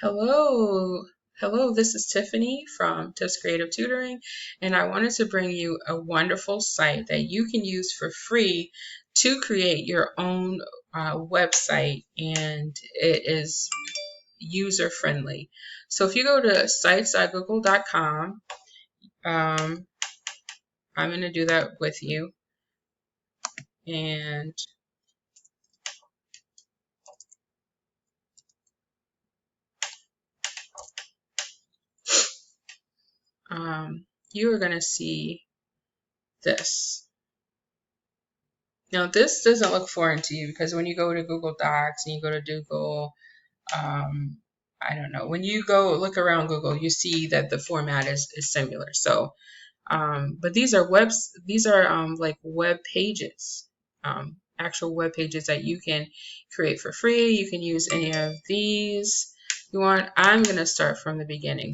Hello, hello, this is Tiffany from Tips Creative Tutoring, and I wanted to bring you a wonderful site that you can use for free to create your own website, and it is user friendly. So if you go to sites.google.com, I'm going to do that with you, and you are going to see this. Now, this doesn't look foreign to you because when you go to Google Docs and you go to Google, I don't know, when you go look around Google, you see that the format is similar. So, but these are like web pages, actual web pages that you can create for free. You can use any of these you want. I'm going to start from the beginning.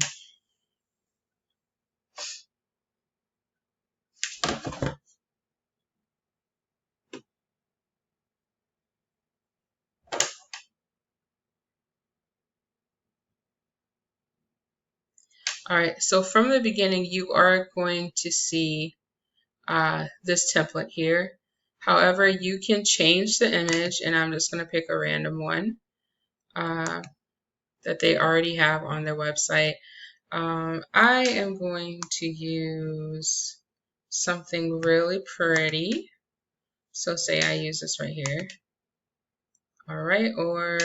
All right, so from the beginning, you are going to see this template here. However, you can change the image, and I'm just going to pick a random one that they already have on their website. I am going to use something really pretty. So say I use this right here. All right, or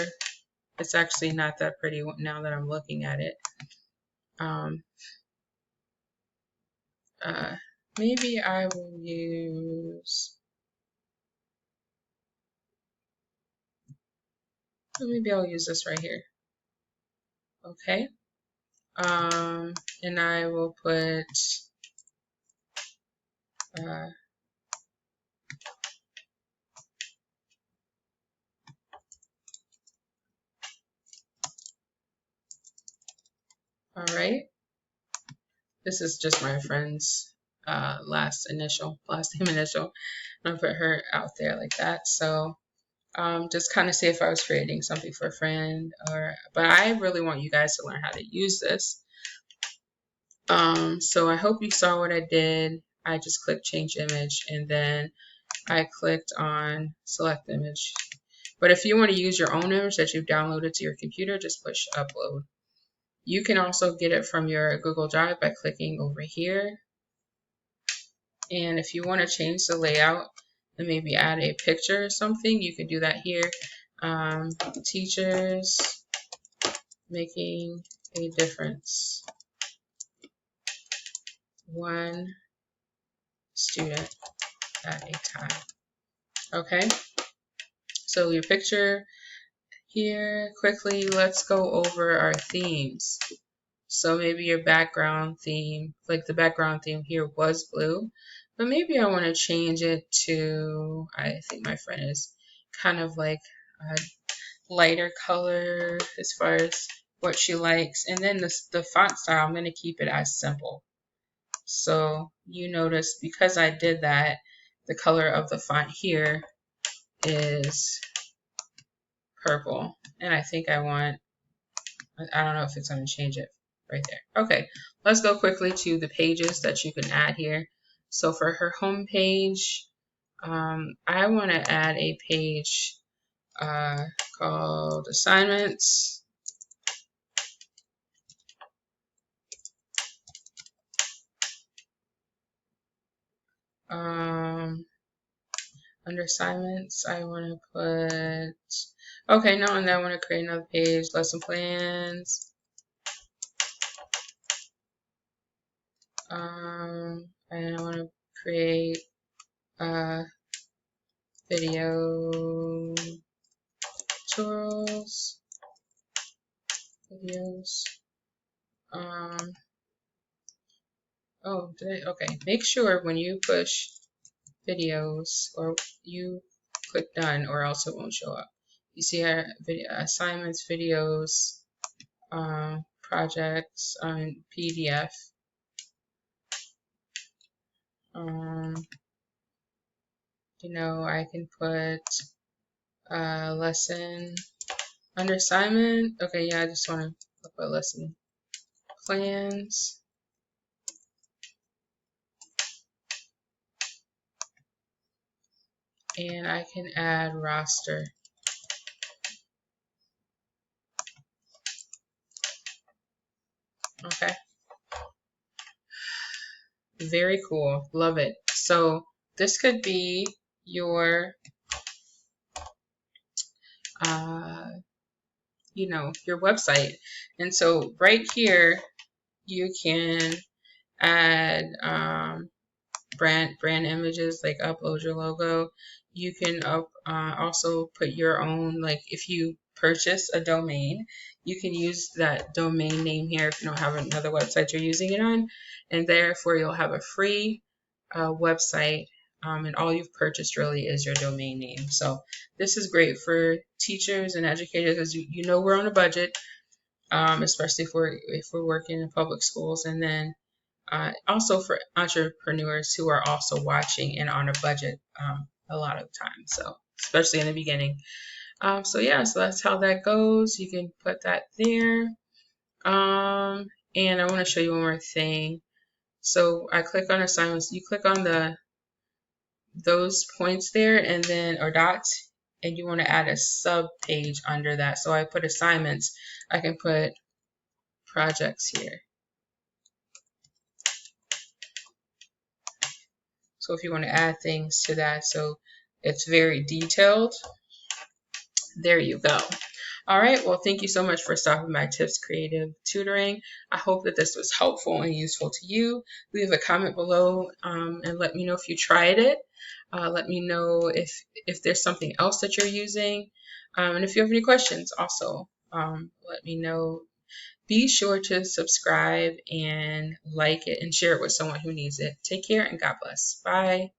it's actually not that pretty now that I'm looking at it. Maybe I will use, maybe I'll use this right here. Okay. And I will put all right. This is just my friend's last name initial. I'm gonna put her out there like that. So just kind of say if I was creating something for a friend, but I really want you guys to learn how to use this. So I hope you saw what I did. I just clicked change image, and then I clicked on select image. But if you want to use your own image that you've downloaded to your computer, just push upload. You can also get it from your Google Drive by clicking over here. And if you want to change the layout and maybe add a picture or something, you can do that here. Teachers making a difference. One student at a time. Okay, so your picture here. Quickly, let's go over our themes. So maybe your background theme, like the background theme here was blue, but maybe I want to change it to, I think my friend is kind of like a lighter color as far as what she likes. And then the font style, I'm going to keep it as simple. So you notice because I did that, the color of the font here is purple. And I think I don't know if it's going to change it right there. Okay, let's go quickly to the pages that you can add here. So for her home page, I want to add a page called assignments. Under assignments, I want to put, okay, no, and then I want to create another page, lesson plans. And I want to create video tutorials, videos. Oh, okay. Make sure when you push videos or you click done, or else it won't show up. You see our video assignments, videos, projects on PDF. You know, I can put lesson under assignment. Okay, yeah, I just want to I'll put lesson plans. And I can add roster. Okay. Very cool. Love it. So this could be your, your website. And so right here, you can add brand images, like upload your logo. You can also put your own, like if you purchase a domain, you can use that domain name here if you don't have another website you're using it on, and therefore you'll have a free website, and all you've purchased really is your domain name. So this is great for teachers and educators, because you know we're on a budget, especially if we're working in public schools, and then also for entrepreneurs who are also watching and on a budget a lot of the time, so especially in the beginning. So yeah, so that's how that goes. You can put that there. And I want to show you one more thing. So I click on assignments. You click on those points there, and then, or dots, and you want to add a sub page under that. So I put assignments. I can put projects here. So if you want to add things to that, so it's very detailed, there you go. All right, well, thank you so much for stopping by Tips Creative Tutoring. I hope that this was helpful and useful to you. Leave a comment below and let me know if you tried it. Let me know if there's something else that you're using. And if you have any questions, also let me know. Be sure to subscribe and like it and share it with someone who needs it. Take care and God bless. Bye.